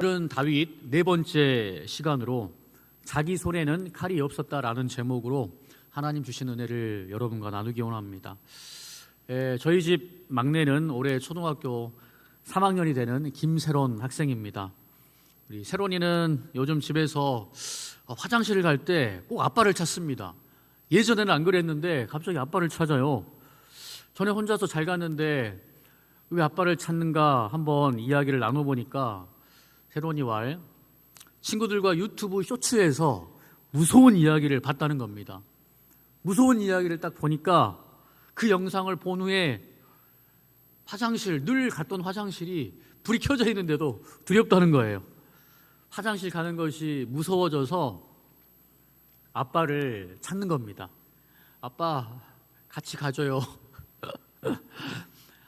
오늘은 다윗 네 번째 시간으로 자기 손에는 칼이 없었다라는 제목으로 하나님 주신 은혜를 여러분과 나누기 원합니다. 저희 집 막내는 올해 초등학교 3학년이 되는 김세론 학생입니다. 우리 세론이는 요즘 집에서 화장실을 갈 때 꼭 아빠를 찾습니다. 예전에는 안 그랬는데 갑자기 아빠를 찾아요. 전에 혼자서 잘 갔는데 왜 아빠를 찾는가 한번 이야기를 나눠보니까 세론이 왈 친구들과 유튜브 쇼츠에서 무서운 이야기를 봤다는 겁니다. 무서운 이야기를 딱 보니까 그 영상을 본 후에 늘 갔던 화장실이 불이 켜져 있는데도 두렵다는 거예요. 화장실 가는 것이 무서워져서 아빠를 찾는 겁니다. 아빠 같이 가줘요.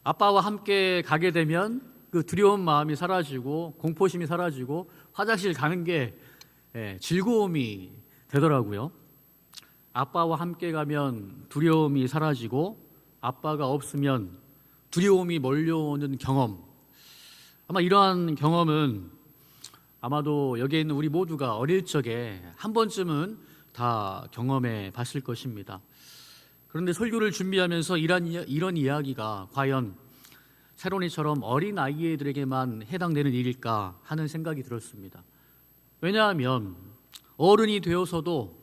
아빠와 함께 가게 되면 그 두려운 마음이 사라지고 공포심이 사라지고 화장실 가는 게 즐거움이 되더라고요. 아빠와 함께 가면 두려움이 사라지고 아빠가 없으면 두려움이 몰려오는 경험. 아마 이러한 경험은 아마도 여기에 있는 우리 모두가 어릴 적에 한 번쯤은 다 경험해 봤을 것입니다. 그런데 설교를 준비하면서 이런 이야기가 과연 세론이처럼 어린 아이들에게만 해당되는 일일까 하는 생각이 들었습니다. 왜냐하면 어른이 되어서도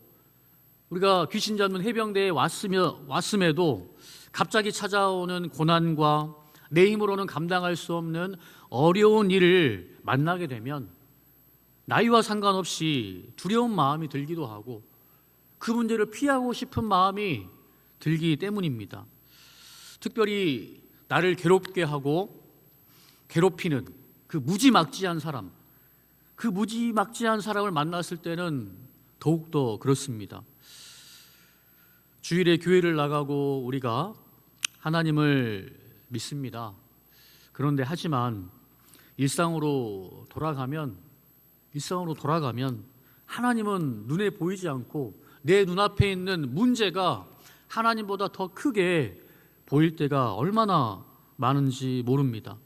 우리가 귀신 잡는 해병대에 왔음에도 갑자기 찾아오는 고난과 내 힘으로는 감당할 수 없는 어려운 일을 만나게 되면 나이와 상관없이 두려운 마음이 들기도 하고 그 문제를 피하고 싶은 마음이 들기 때문입니다. 특별히 나를 괴롭게 하고 괴롭히는 그 무지막지한 사람을 만났을 때는 더욱더 그렇습니다. 주일에 교회를 나가고 우리가 하나님을 믿습니다. 그런데 하지만 일상으로 돌아가면 하나님은 눈에 보이지 않고 내 눈앞에 있는 문제가 하나님보다 더 크게 보일 때가 얼마나 많은지 모릅니다.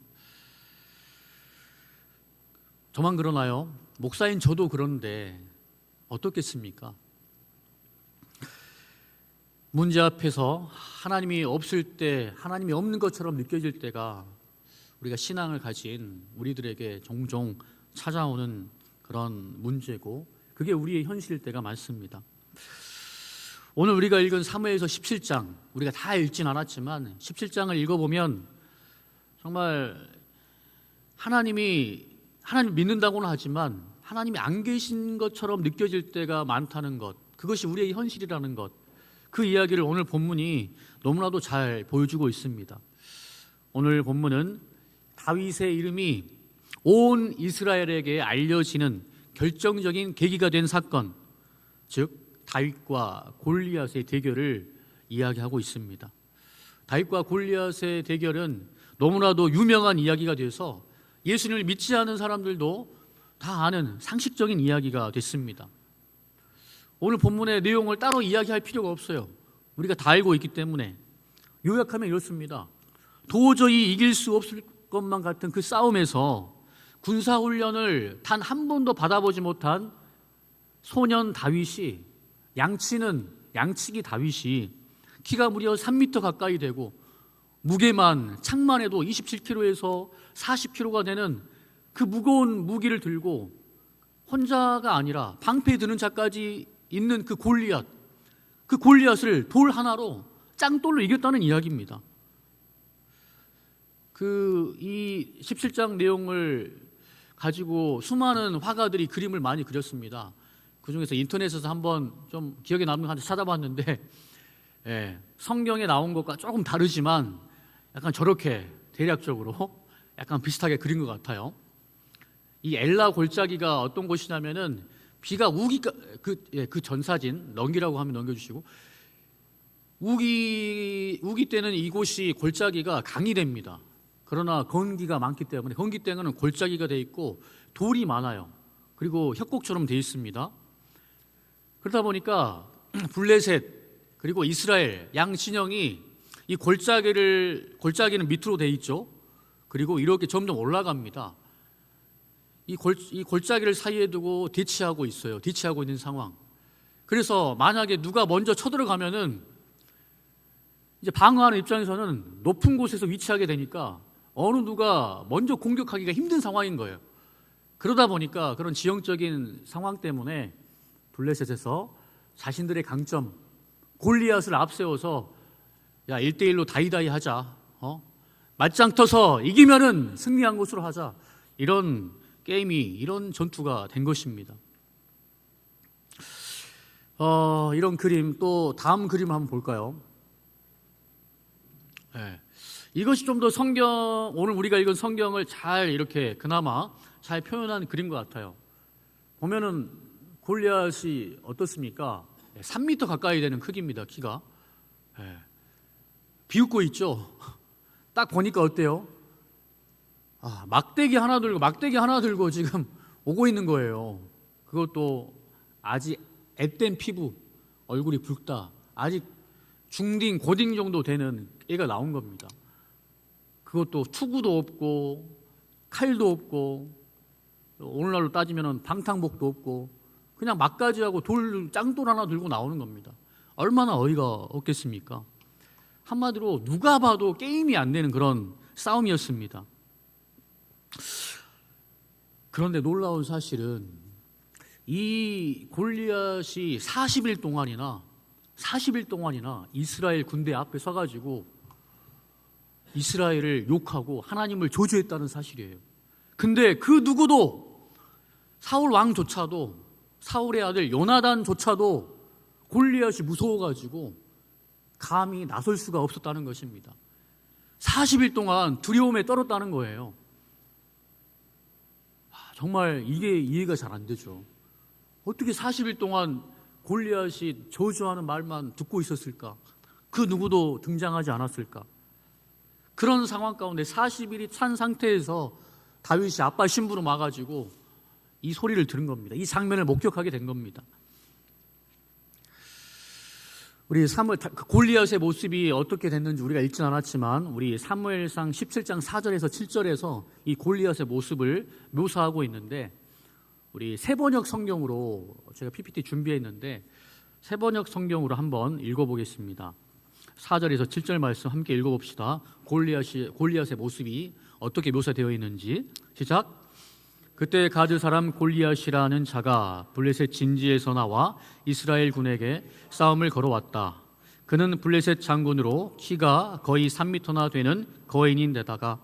저만 그러나요? 목사인 저도 그런데 어떻겠습니까? 문제 앞에서 하나님이 없을 때, 하나님이 없는 것처럼 느껴질 때가 우리가 신앙을 가진 우리들에게 종종 찾아오는 그런 문제고 그게 우리의 현실일 때가 많습니다. 오늘 우리가 읽은 사무엘서 17장, 우리가 다 읽진 않았지만 17장을 읽어보면 정말 하나님 믿는다고는 하지만 하나님이 안 계신 것처럼 느껴질 때가 많다는 것, 그것이 우리의 현실이라는 것, 그 이야기를 오늘 본문이 너무나도 잘 보여주고 있습니다. 오늘 본문은 다윗의 이름이 온 이스라엘에게 알려지는 결정적인 계기가 된 사건, 즉 다윗과 골리앗의 대결을 이야기하고 있습니다. 다윗과 골리앗의 대결은 너무나도 유명한 이야기가 돼서 예수님을 믿지 않은 사람들도 다 아는 상식적인 이야기가 됐습니다. 오늘 본문의 내용을 따로 이야기할 필요가 없어요. 우리가 다 알고 있기 때문에 요약하면 이렇습니다. 도저히 이길 수 없을 것만 같은 그 싸움에서 군사훈련을 단 한 번도 받아보지 못한 소년 다윗이 양치기 다윗이 키가 무려 3m 가까이 되고 창만 해도 27kg에서 40kg가 되는 그 무거운 무기를 들고 혼자가 아니라 방패에 드는 자까지 있는 그 골리앗을 돌 하나로 짱돌로 이겼다는 이야기입니다. 이 17장 내용을 가지고 수많은 화가들이 그림을 많이 그렸습니다. 그 중에서 인터넷에서 한번 좀 기억에 남는 거 하나 찾아봤는데 성경에 나온 것과 조금 다르지만 약간 저렇게 대략적으로 약간 비슷하게 그린 것 같아요. 이 엘라 골짜기가 어떤 곳이냐면은 비가 그 전사진 넘기라고 하면 넘겨주시고 우기 때는 이곳이 골짜기가 강이 됩니다. 그러나 건기가 많기 때문에 건기 때는 골짜기가 돼 있고 돌이 많아요. 그리고 협곡처럼 돼 있습니다. 그러다 보니까 블레셋 그리고 이스라엘 양 진영이 이 골짜기는 밑으로 돼 있죠. 그리고 이렇게 점점 올라갑니다. 이 골짜기를 사이에 두고 대치하고 있어요. 대치하고 있는 상황. 그래서 만약에 누가 먼저 쳐들어가면은 이제 방어하는 입장에서는 높은 곳에서 위치하게 되니까 어느 누가 먼저 공격하기가 힘든 상황인 거예요. 그러다 보니까 그런 지형적인 상황 때문에 블레셋에서 자신들의 강점 골리앗을 앞세워서 야 1대1로 다이다이 하자, 맞짱 떠서 이기면은 승리한 것으로 하자, 이런 게임이, 이런 전투가 된 것입니다. 이런 그림, 또 다음 그림 한번 볼까요? 네. 이것이 좀 더 오늘 우리가 읽은 성경을 잘 이렇게 그나마 잘 표현한 그림 것 같아요. 보면은 골리앗이 어떻습니까? 3m 가까이 되는 크기입니다. 키가. 비웃고 있죠. 딱 보니까 어때요? 막대기 하나 들고 지금 오고 있는 거예요. 그것도 아직 앳된 피부, 얼굴이 붉다, 아직 중딩, 고딩 정도 되는 애가 나온 겁니다. 그것도 투구도 없고 칼도 없고 오늘날로 따지면 방탕복도 없고 그냥 막가지하고 짱돌 하나 들고 나오는 겁니다. 얼마나 어이가 없겠습니까? 한마디로 누가 봐도 게임이 안 되는 그런 싸움이었습니다. 그런데 놀라운 사실은 이 골리앗이 40일 동안이나 이스라엘 군대 앞에 서가지고 이스라엘을 욕하고 하나님을 저주했다는 사실이에요. 근데 그 누구도, 사울 왕조차도, 사울의 아들 요나단조차도 골리앗이 무서워가지고 감히 나설 수가 없었다는 것입니다. 40일 동안 두려움에 떨었다는 거예요. 정말 이게 이해가 잘 안 되죠. 어떻게 40일 동안 골리앗이 저주하는 말만 듣고 있었을까? 그 누구도 등장하지 않았을까? 그런 상황 가운데 40일이 찬 상태에서 다윗이 아빠 심부름 와가지고 이 소리를 들은 겁니다. 이 장면을 목격하게 된 겁니다. 우리 골리앗의 모습이 어떻게 됐는지 우리가 읽진 않았지만 우리 사무엘상 17장 4절에서 7절에서 이 골리앗의 모습을 묘사하고 있는데, 우리 새번역 성경으로 제가 PPT 준비했는데 새번역 성경으로 한번 읽어보겠습니다. 4절에서 7절 말씀 함께 읽어봅시다. 골리앗의 모습이 어떻게 묘사되어 있는지. 시작. 그때 가드 사람 골리앗이라는 자가 블레셋 진지에서 나와 이스라엘 군에게 싸움을 걸어왔다. 그는 블레셋 장군으로 키가 거의 3m나 되는 거인인데다가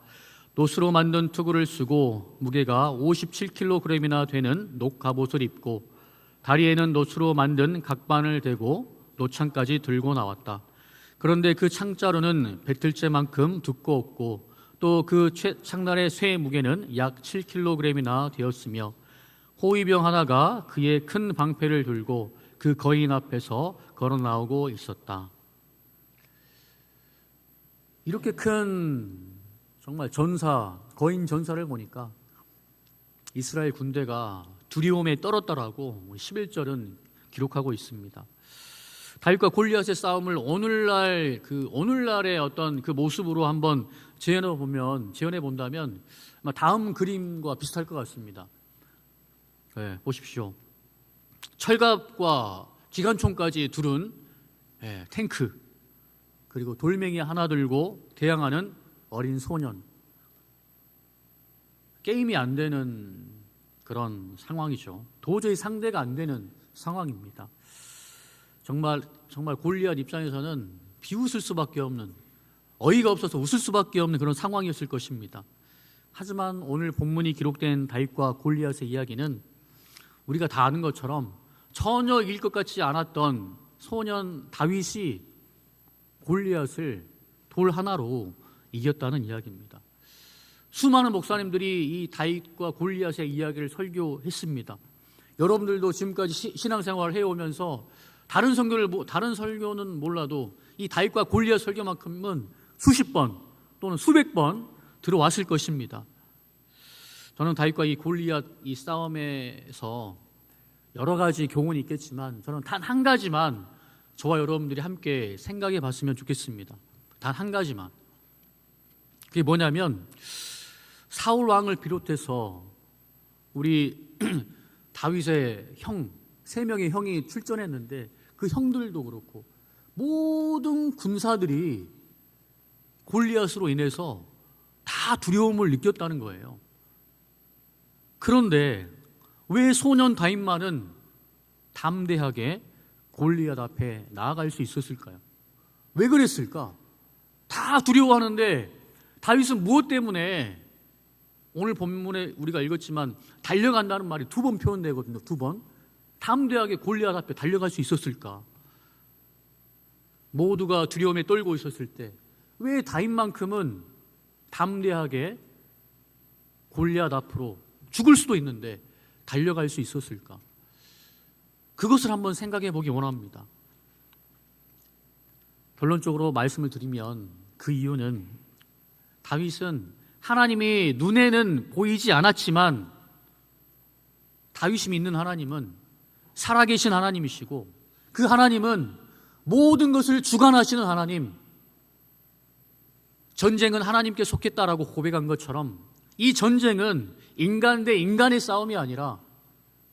노스로 만든 투구를 쓰고 무게가 57kg이나 되는 녹갑옷을 입고 다리에는 노스로 만든 각반을 대고 노창까지 들고 나왔다. 그런데 그 창자루는 배틀째만큼 두꺼웠고 또 그 창날의 쇠 무게는 약 7kg이나 되었으며 호위병 하나가 그의 큰 방패를 들고 그 거인 앞에서 걸어 나오고 있었다. 이렇게 큰 정말 거인 전사를 보니까 이스라엘 군대가 두려움에 떨었다라고 11절은 기록하고 있습니다. 다윗과 골리앗의 싸움을 오늘날의 어떤 그 모습으로 한번 재현해 본다면 아마 다음 그림과 비슷할 것 같습니다. 보십시오. 철갑과 기관총까지 두른 탱크, 그리고 돌멩이 하나 들고 대항하는 어린 소년. 게임이 안 되는 그런 상황이죠. 도저히 상대가 안 되는 상황입니다. 정말 골리앗 입장에서는 비웃을 수밖에 없는, 어이가 없어서 웃을 수밖에 없는 그런 상황이었을 것입니다. 하지만 오늘 본문이 기록된 다윗과 골리앗의 이야기는 우리가 다 아는 것처럼 전혀 이길 것 같지 않았던 소년 다윗이 골리앗을 돌 하나로 이겼다는 이야기입니다. 수많은 목사님들이 이 다윗과 골리앗의 이야기를 설교했습니다. 여러분들도 지금까지 신앙생활을 해오면서 다른 설교는 몰라도 이 다윗과 골리앗 설교만큼은 수십 번 또는 수백 번 들어왔을 것입니다. 저는 다윗과 이 골리앗 이 싸움에서 여러 가지 교훈이 있겠지만 저는 단 한 가지만 저와 여러분들이 함께 생각해 봤으면 좋겠습니다. 단 한 가지만. 그게 뭐냐면 사울 왕을 비롯해서 우리 다윗의 형, 3명의 형이 출전했는데 그 형들도 그렇고 모든 군사들이 골리앗으로 인해서 다 두려움을 느꼈다는 거예요. 그런데 왜 소년 다윗만은 담대하게 골리앗 앞에 나아갈 수 있었을까요? 왜 그랬을까? 다 두려워하는데 다윗은 무엇 때문에, 오늘 본문에 우리가 읽었지만 달려간다는 말이 2번 표현되거든요. 2번. 담대하게 골리앗 앞에 달려갈 수 있었을까? 모두가 두려움에 떨고 있었을 때 왜 다윗만큼은 담대하게 골리앗 앞으로 죽을 수도 있는데 달려갈 수 있었을까? 그것을 한번 생각해 보기 원합니다. 결론적으로 말씀을 드리면 그 이유는 다윗은 하나님이 눈에는 보이지 않았지만 다윗이 믿는 하나님은 살아계신 하나님이시고 그 하나님은 모든 것을 주관하시는 하나님, 전쟁은 하나님께 속했다라고 고백한 것처럼 이 전쟁은 인간 대 인간의 싸움이 아니라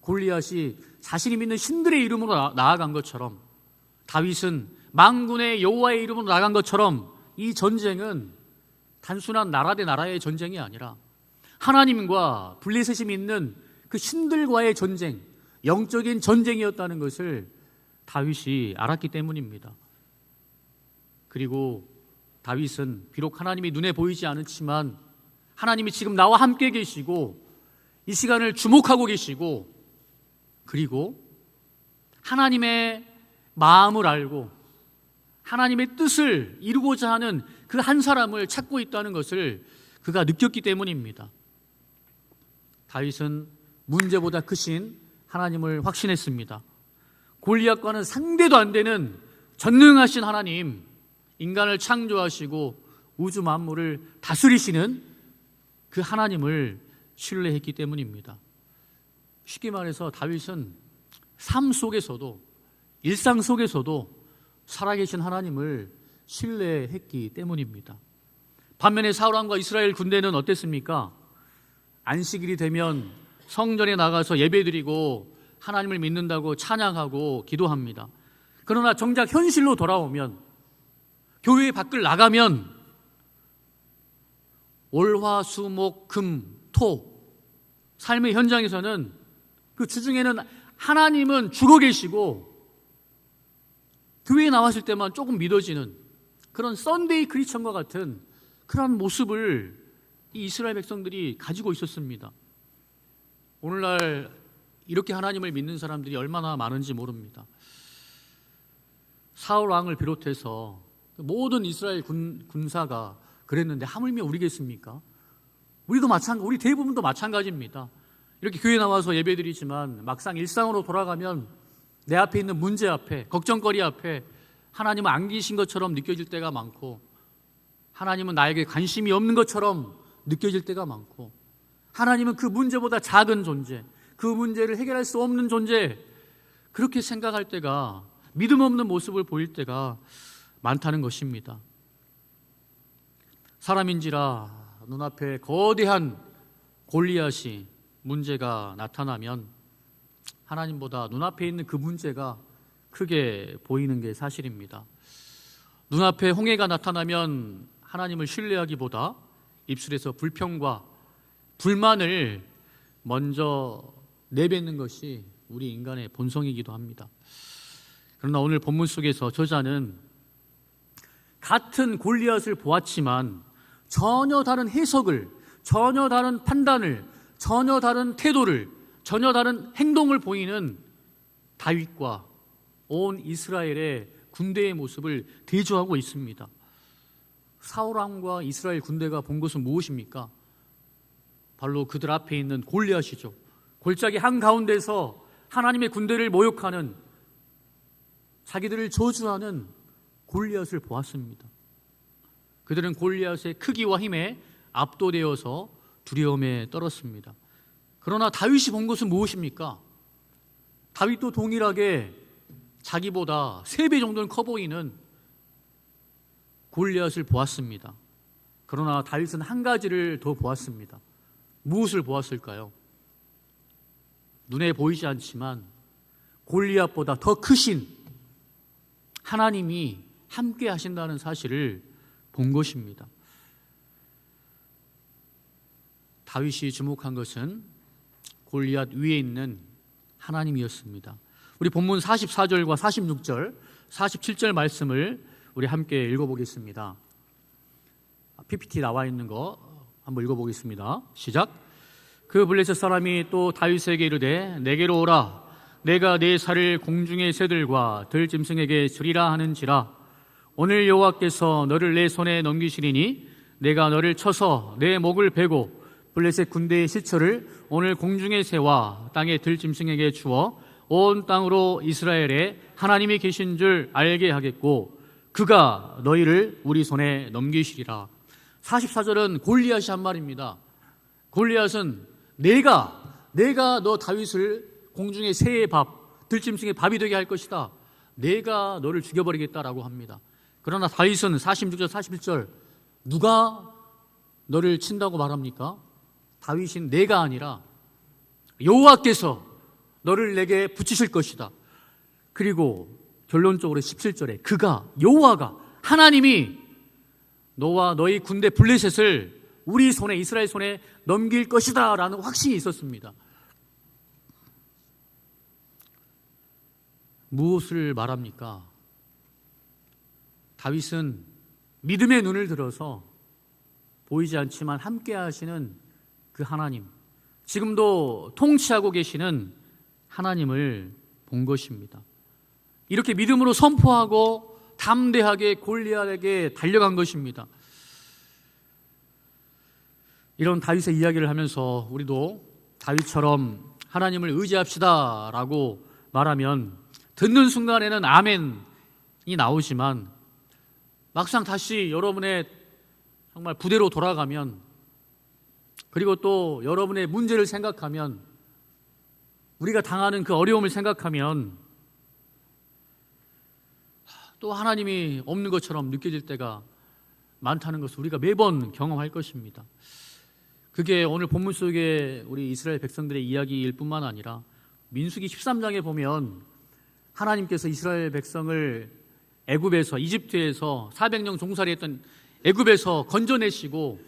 골리앗이 자신이 믿는 신들의 이름으로 나아간 것처럼, 다윗은 만군의 여호와의 이름으로 나아간 것처럼 이 전쟁은 단순한 나라 대 나라의 전쟁이 아니라 하나님과 블레셋이 믿는 그 신들과의 전쟁, 영적인 전쟁이었다는 것을 다윗이 알았기 때문입니다. 그리고 다윗은 비록 하나님이 눈에 보이지 않지만 하나님이 지금 나와 함께 계시고 이 시간을 주목하고 계시고 그리고 하나님의 마음을 알고 하나님의 뜻을 이루고자 하는 그 한 사람을 찾고 있다는 것을 그가 느꼈기 때문입니다. 다윗은 문제보다 크신 하나님을 확신했습니다. 골리앗과는 상대도 안 되는 전능하신 하나님, 인간을 창조하시고 우주 만물을 다스리시는 그 하나님을 신뢰했기 때문입니다. 쉽게 말해서 다윗은 삶 속에서도, 일상 속에서도 살아계신 하나님을 신뢰했기 때문입니다. 반면에 사울왕과 이스라엘 군대는 어땠습니까? 안식일이 되면 성전에 나가서 예배드리고 하나님을 믿는다고 찬양하고 기도합니다. 그러나 정작 현실로 돌아오면, 교회 밖을 나가면 월, 화, 수, 목, 금, 토, 삶의 현장에서는 그 주중에는 하나님은 죽어 계시고 교회에 나왔을 때만 조금 믿어지는 그런 썬데이 크리스천과 같은 그런 모습을 이 이스라엘 백성들이 가지고 있었습니다. 오늘날 이렇게 하나님을 믿는 사람들이 얼마나 많은지 모릅니다. 사울 왕을 비롯해서 모든 이스라엘 군사가 그랬는데 하물며 우리겠습니까? 우리도 우리 대부분도 마찬가지입니다. 이렇게 교회 나와서 예배드리지만 막상 일상으로 돌아가면 내 앞에 있는 문제 앞에, 걱정거리 앞에 하나님은 안 계신 것처럼 느껴질 때가 많고, 하나님은 나에게 관심이 없는 것처럼 느껴질 때가 많고, 하나님은 그 문제보다 작은 존재, 그 문제를 해결할 수 없는 존재, 그렇게 생각할 때가, 믿음 없는 모습을 보일 때가 많다는 것입니다. 사람인지라 눈앞에 거대한 골리앗이 문제가 나타나면 하나님보다 눈앞에 있는 그 문제가 크게 보이는 게 사실입니다. 눈앞에 홍해가 나타나면 하나님을 신뢰하기보다 입술에서 불평과 불만을 먼저 내뱉는 것이 우리 인간의 본성이기도 합니다. 그러나 오늘 본문 속에서 저자는 같은 골리앗을 보았지만 전혀 다른 해석을, 전혀 다른 판단을, 전혀 다른 태도를, 전혀 다른 행동을 보이는 다윗과 온 이스라엘의 군대의 모습을 대조하고 있습니다. 사울왕과 이스라엘 군대가 본 것은 무엇입니까? 바로 그들 앞에 있는 골리앗이죠. 골짜기 한가운데서 하나님의 군대를 모욕하는, 자기들을 저주하는 골리앗을 보았습니다. 그들은 골리앗의 크기와 힘에 압도되어서 두려움에 떨었습니다. 그러나 다윗이 본 것은 무엇입니까? 다윗도 동일하게 자기보다 3배 정도는 커 보이는 골리앗을 보았습니다. 그러나 다윗은 한 가지를 더 보았습니다. 무엇을 보았을까요? 눈에 보이지 않지만 골리앗보다 더 크신 하나님이 함께 하신다는 사실을 본 것입니다. 다윗이 주목한 것은 골리앗 위에 있는 하나님이었습니다. 우리 본문 44절과 46절, 47절 말씀을 우리 함께 읽어보겠습니다. PPT 나와 있는 거 한번 읽어보겠습니다. 시작. 그 블레셋 사람이 또 다윗에게 이르되 내게로 오라. 내가 내 살을 공중의 새들과 들짐승에게 주리라 하는지라. 오늘 여호와께서 너를 내 손에 넘기시리니 내가 너를 쳐서 내 목을 베고 블레셋 군대의 시체를 오늘 공중의 새와 땅의 들짐승에게 주어 온 땅으로 이스라엘에 하나님이 계신 줄 알게 하겠고 그가 너희를 우리 손에 넘기시리라. 44절은 골리앗이 한 말입니다. 골리앗은 내가 너 다윗을 공중의 새의 밥, 들짐승의 밥이 되게 할 것이다. 내가 너를 죽여버리겠다라고 합니다. 그러나 다윗은 46절, 41절 누가 너를 친다고 말합니까? 다윗인 내가 아니라 여호와께서 너를 내게 붙이실 것이다. 그리고 결론적으로 17절에 그가, 여호와가, 하나님이 너와 너희 군대 블레셋을 우리 손에, 이스라엘 손에 넘길 것이다 라는 확신이 있었습니다. 무엇을 말합니까? 다윗은 믿음의 눈을 들어서 보이지 않지만 함께 하시는 그 하나님, 지금도 통치하고 계시는 하나님을 본 것입니다. 이렇게 믿음으로 선포하고 담대하게 골리앗에게 달려간 것입니다. 이런 다윗의 이야기를 하면서 우리도 다윗처럼 하나님을 의지합시다 라고 말하면 듣는 순간에는 아멘이 나오지만 막상 다시 여러분의 정말 부대로 돌아가면, 그리고 또 여러분의 문제를 생각하면, 우리가 당하는 그 어려움을 생각하면 또 하나님이 없는 것처럼 느껴질 때가 많다는 것을 우리가 매번 경험할 것입니다. 그게 오늘 본문 속에 우리 이스라엘 백성들의 이야기일 뿐만 아니라 민수기 13장에 보면 하나님께서 이스라엘 백성을 애굽에서, 이집트에서 400년 종살이했던 애굽에서 건져내시고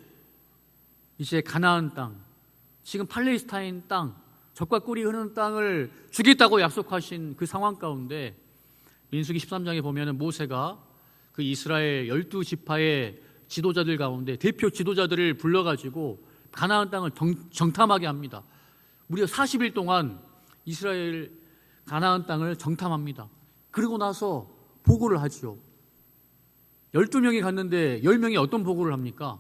이제 가나안 땅, 지금 팔레스타인 땅, 젖과 꿀이 흐르는 땅을 주겠다고 약속하신 그 상황 가운데 민수기 13장에 보면 모세가 그 이스라엘 12지파의 지도자들 가운데 대표 지도자들을 불러가지고 가나안 땅을 정탐하게 합니다. 무려 40일 동안 이스라엘 가나안 땅을 정탐합니다. 그리고 나서 보고를 하지요. 12명이 갔는데 10명이 어떤 보고를 합니까?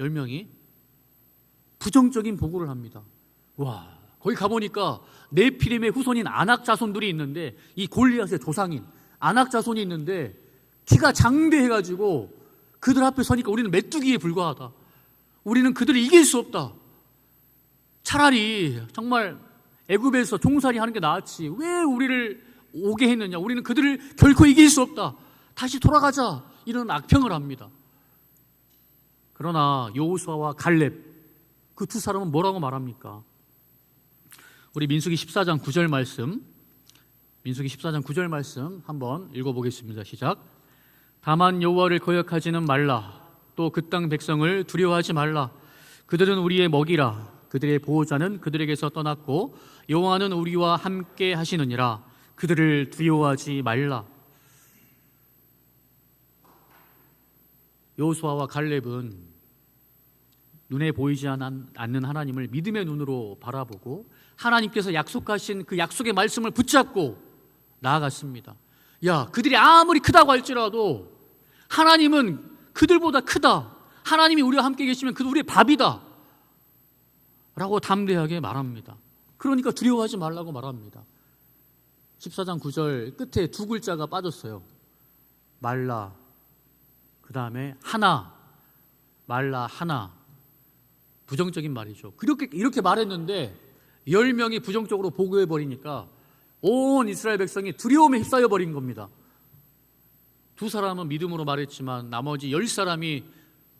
10명이 부정적인 보고를 합니다. 와, 거기 가보니까 네피림의 후손인 아낙 자손들이 있는데, 이 골리앗의 조상인 아낙 자손이 있는데 키가 장대해가지고 그들 앞에 서니까 우리는 메뚜기에 불과하다. 우리는 그들을 이길 수 없다. 차라리 정말 애굽에서 종살이 하는 게 나았지 왜 우리를 오게 했느냐. 우리는 그들을 결코 이길 수 없다. 다시 돌아가자. 이런 악평을 합니다. 그러나 여호수아와 갈렙, 그 두 사람은 뭐라고 말합니까? 우리 민수기 14장 9절 말씀, 민수기 14장 9절 말씀 한번 읽어보겠습니다. 시작. 다만 여호와를 거역하지는 말라. 또 그 땅 백성을 두려워하지 말라. 그들은 우리의 먹이라. 그들의 보호자는 그들에게서 떠났고 여호와는 우리와 함께 하시느니라. 그들을 두려워하지 말라. 여호수아와 갈렙은 눈에 보이지 않는 하나님을 믿음의 눈으로 바라보고 하나님께서 약속하신 그 약속의 말씀을 붙잡고 나아갔습니다. 야, 그들이 아무리 크다고 할지라도 하나님은 그들보다 크다. 하나님이 우리와 함께 계시면 그들 우리의 밥이다 라고 담대하게 말합니다. 그러니까 두려워하지 말라고 말합니다. 14장 9절 끝에 두 글자가 빠졌어요. 말라, 그 다음에 하나, 말라 하나. 부정적인 말이죠. 이렇게 말했는데 10명이 부정적으로 보고해버리니까 온 이스라엘 백성이 두려움에 휩싸여 버린 겁니다. 두 사람은 믿음으로 말했지만 나머지 10사람이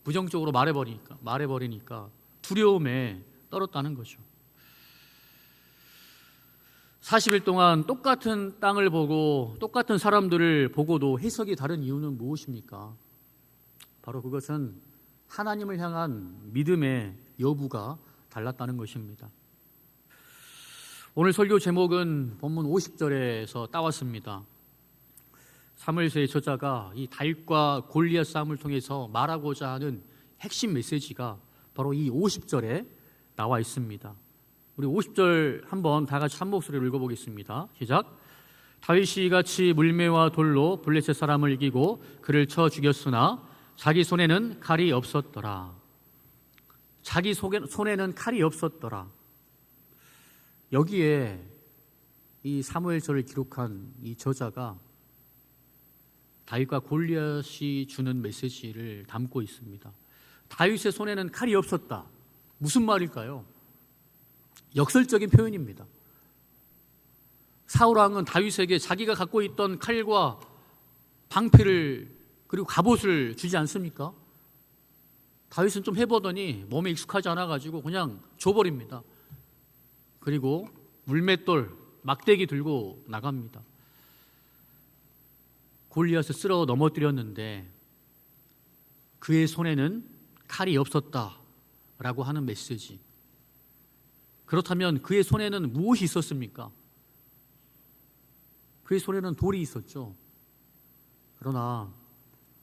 부정적으로 말해버리니까 두려움에 떨었다는 거죠. 40일 동안 똑같은 땅을 보고 똑같은 사람들을 보고도 해석이 다른 이유는 무엇입니까? 바로 그것은 하나님을 향한 믿음의 여부가 달랐다는 것입니다. 오늘 설교 제목은 본문 50절에서 따왔습니다. 사무엘서의 저자가 이 다윗과 골리앗 싸움을 통해서 말하고자 하는 핵심 메시지가 바로 이 50절에 나와 있습니다. 우리 50절 한번 다 같이 한 목소리로 읽어보겠습니다. 시작. 다윗이 같이 물매와 돌로 블레셋 사람을 이기고 그를 쳐 죽였으나 자기 손에는 칼이 없었더라. 자기 손에는 칼이 없었더라. 여기에 이 사무엘서를 기록한 이 저자가 다윗과 골리앗이 주는 메시지를 담고 있습니다. 다윗의 손에는 칼이 없었다. 무슨 말일까요? 역설적인 표현입니다. 사울 왕은 다윗에게 자기가 갖고 있던 칼과 방패를 그리고 갑옷을 주지 않습니까? 다윗은 좀 해보더니 몸에 익숙하지 않아가지고 그냥 줘버립니다. 그리고 물맷돌, 막대기 들고 나갑니다. 골리앗을 쓸어 넘어뜨렸는데 그의 손에는 칼이 없었다라고 하는 메시지. 그렇다면 그의 손에는 무엇이 있었습니까? 그의 손에는 돌이 있었죠. 그러나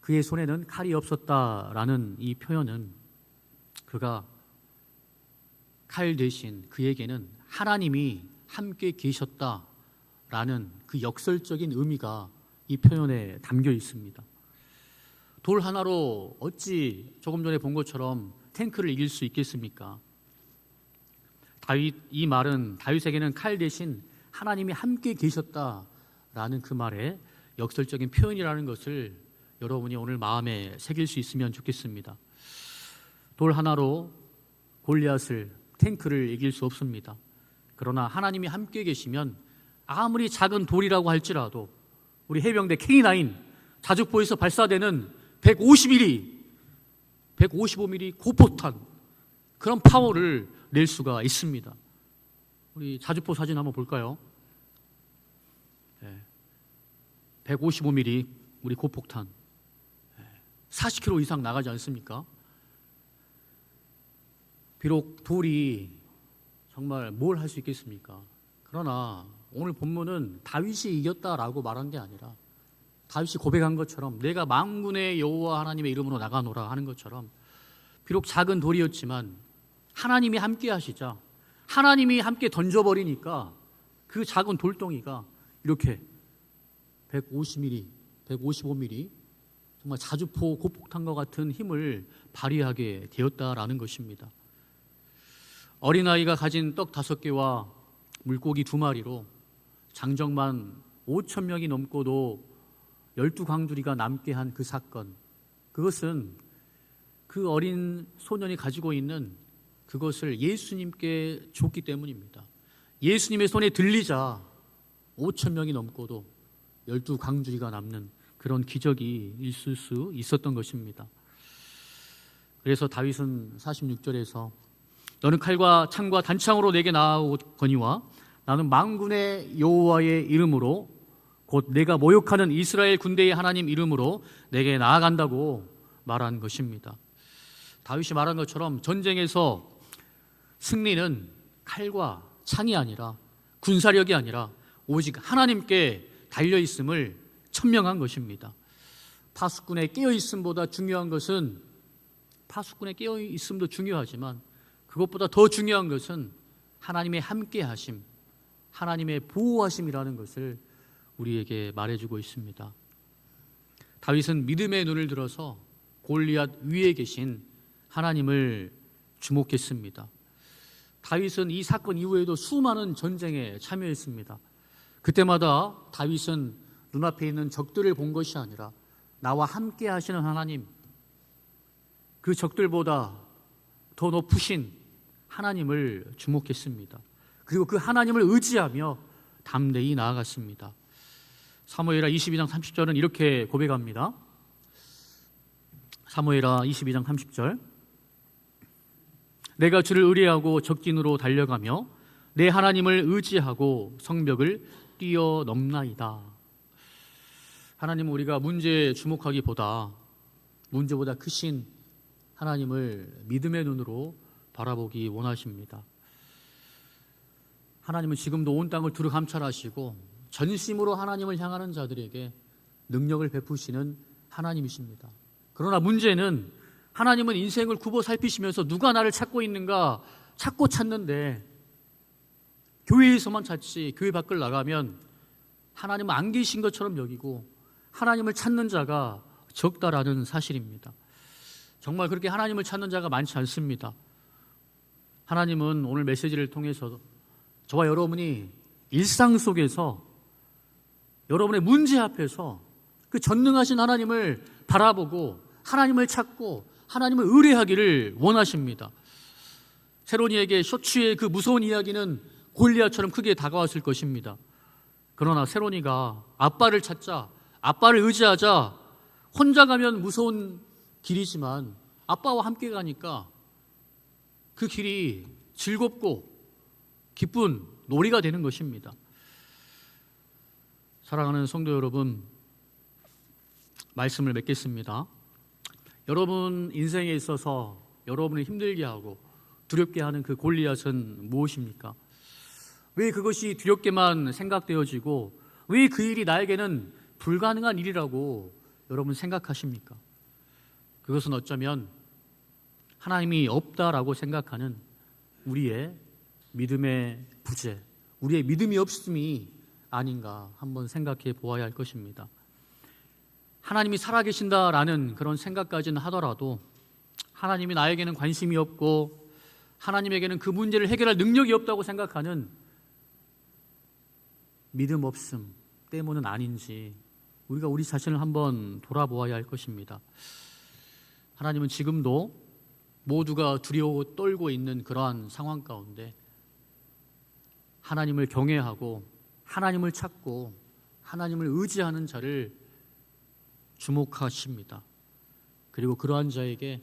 그의 손에는 칼이 없었다라는 이 표현은 그가 칼 대신 그에게는 하나님이 함께 계셨다라는 그 역설적인 의미가 이 표현에 담겨 있습니다. 돌 하나로 어찌 조금 전에 본 것처럼 탱크를 이길 수 있겠습니까? 이 말은 다윗에게는 칼 대신 하나님이 함께 계셨다라는 그 말의 역설적인 표현이라는 것을 여러분이 오늘 마음에 새길 수 있으면 좋겠습니다. 돌 하나로 골리앗을, 탱크를 이길 수 없습니다. 그러나 하나님이 함께 계시면 아무리 작은 돌이라고 할지라도 우리 해병대 K9 자주포에서 발사되는 150mm, 155mm 고포탄 그런 파워를 낼 수가 있습니다. 우리 자주포 사진 한번 볼까요? 155mm 우리 고폭탄 40km 이상 나가지 않습니까? 비록 돌이 정말 뭘 할 수 있겠습니까? 그러나 오늘 본문은 다윗이 이겼다라고 말한 게 아니라 다윗이 고백한 것처럼 내가 만군의 여호와 하나님의 이름으로 나가노라 하는 것처럼 비록 작은 돌이었지만 하나님이 함께 하시자 하나님이 함께 던져버리니까 그 작은 돌덩이가 이렇게 150mm, 155mm 정말 자주포 고폭탄과 같은 힘을 발휘하게 되었다라는 것입니다. 어린아이가 가진 떡 5개와 물고기 2마리로 장정만 5,000명이 넘고도 12광주리가 남게 한 그 사건, 그것은 그 어린 소년이 가지고 있는 그것을 예수님께 줬기 때문입니다. 예수님의 손에 들리자 5,000명이 넘고도 12광주리가 남는 그런 기적이 있을 수 있었던 것입니다. 그래서 다윗은 46절에서 너는 칼과 창과 단창으로 내게 나아오거니와 나는 만군의 여호와의 이름으로 곧 내가 모욕하는 이스라엘 군대의 하나님 이름으로 내게 나아간다고 말한 것입니다. 다윗이 말한 것처럼 전쟁에서 승리는 칼과 창이 아니라 군사력이 아니라 오직 하나님께 달려있음을 천명한 것입니다. 파수꾼의 깨어있음보다 중요한 것은 파수꾼의 깨어있음도 중요하지만 그것보다 더 중요한 것은 하나님의 함께하심, 하나님의 보호하심이라는 것을 우리에게 말해주고 있습니다. 다윗은 믿음의 눈을 들어서 골리앗 위에 계신 하나님을 주목했습니다. 다윗은 이 사건 이후에도 수많은 전쟁에 참여했습니다. 그때마다 다윗은 눈앞에 있는 적들을 본 것이 아니라 나와 함께 하시는 하나님, 그 적들보다 더 높으신 하나님을 주목했습니다. 그리고 그 하나님을 의지하며 담대히 나아갔습니다. 사무엘하 22장 30절은 이렇게 고백합니다. 사무엘하 22장 30절. 내가 주를 의뢰하고 적진으로 달려가며 내 하나님을 의지하고 성벽을 뛰어넘나이다. 하나님은 우리가 문제에 주목하기보다 문제보다 크신 하나님을 믿음의 눈으로 바라보기 원하십니다. 하나님은 지금도 온 땅을 두루 감찰하시고 전심으로 하나님을 향하는 자들에게 능력을 베푸시는 하나님이십니다. 그러나 문제는 하나님은 인생을 굽어 살피시면서 누가 나를 찾고 있는가 찾고 찾는데 교회에서만 찾지 교회 밖을 나가면 하나님은 안 계신 것처럼 여기고 하나님을 찾는 자가 적다라는 사실입니다. 정말 그렇게 하나님을 찾는 자가 많지 않습니다. 하나님은 오늘 메시지를 통해서 저와 여러분이 일상 속에서 여러분의 문제 앞에서 그 전능하신 하나님을 바라보고 하나님을 찾고 하나님을 의뢰하기를 원하십니다. 세로니에게 쇼츠의 그 무서운 이야기는 골리앗처럼 크게 다가왔을 것입니다. 그러나 세로니가 아빠를 찾자, 아빠를 의지하자, 혼자 가면 무서운 길이지만 아빠와 함께 가니까 그 길이 즐겁고 기쁜 놀이가 되는 것입니다. 사랑하는 성도 여러분, 말씀을 맺겠습니다. 여러분 인생에 있어서 여러분을 힘들게 하고 두렵게 하는 그 골리앗은 무엇입니까? 왜 그것이 두렵게만 생각되어지고 왜 그 일이 나에게는 불가능한 일이라고 여러분 생각하십니까? 그것은 어쩌면 하나님이 없다라고 생각하는 우리의 믿음의 부재, 우리의 믿음이 없음이 아닌가 한번 생각해 보아야 할 것입니다. 하나님이 살아계신다라는 그런 생각까지는 하더라도 하나님이 나에게는 관심이 없고 하나님에게는 그 문제를 해결할 능력이 없다고 생각하는 믿음 없음 때문은 아닌지 우리가 우리 자신을 한번 돌아보아야 할 것입니다. 하나님은 지금도 모두가 두려워 떨고 있는 그러한 상황 가운데 하나님을 경외하고 하나님을 찾고 하나님을 의지하는 자를 주목하십니다. 그리고 그러한 자에게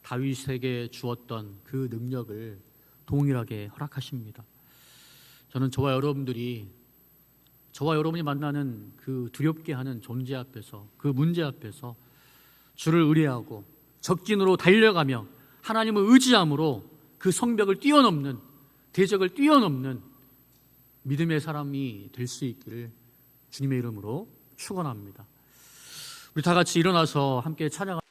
다윗에게 주었던 그 능력을 동일하게 허락하십니다. 저는 저와 여러분이 만나는 그 두렵게 하는 존재 앞에서, 그 문제 앞에서 주를 의뢰하고 적진으로 달려가며 하나님을 의지함으로 그 성벽을 뛰어넘는, 대적을 뛰어넘는 믿음의 사람이 될 수 있기를 주님의 이름으로 축원합니다. 우리 다 같이 일어나서 함께 찬양